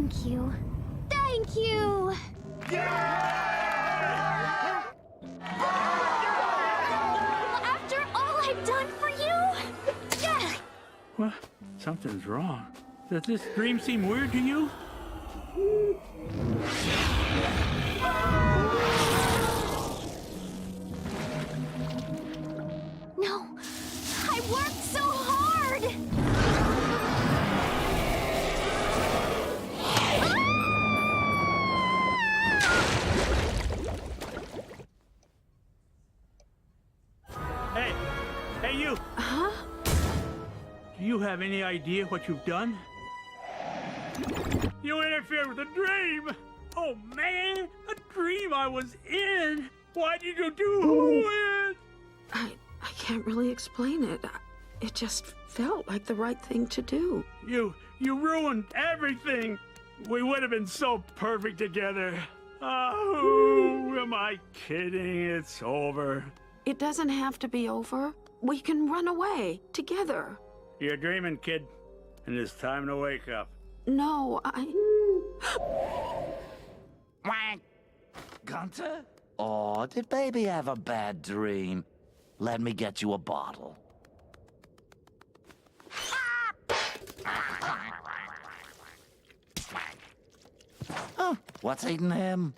Thank you. Thank you! After all I've done for you? Yeah! What? Something's wrong. Does this dream seem weird to you? No, I worked so hard! Hey! Hey, you! Huh? Do you have any idea what you've done? You interfered with a dream! Oh, man! A dream I was in! Why did you do it? I can't really explain it. It just felt like the right thing to do. You ruined everything! We would have been so perfect together. Oh, am I kidding? It's over. It doesn't have to be over. We can run away together. You're dreaming, kid. And it's time to wake up. No, Quack. Gunter? Oh, did baby have a bad dream? Let me get you a bottle. Oh, what's eating him?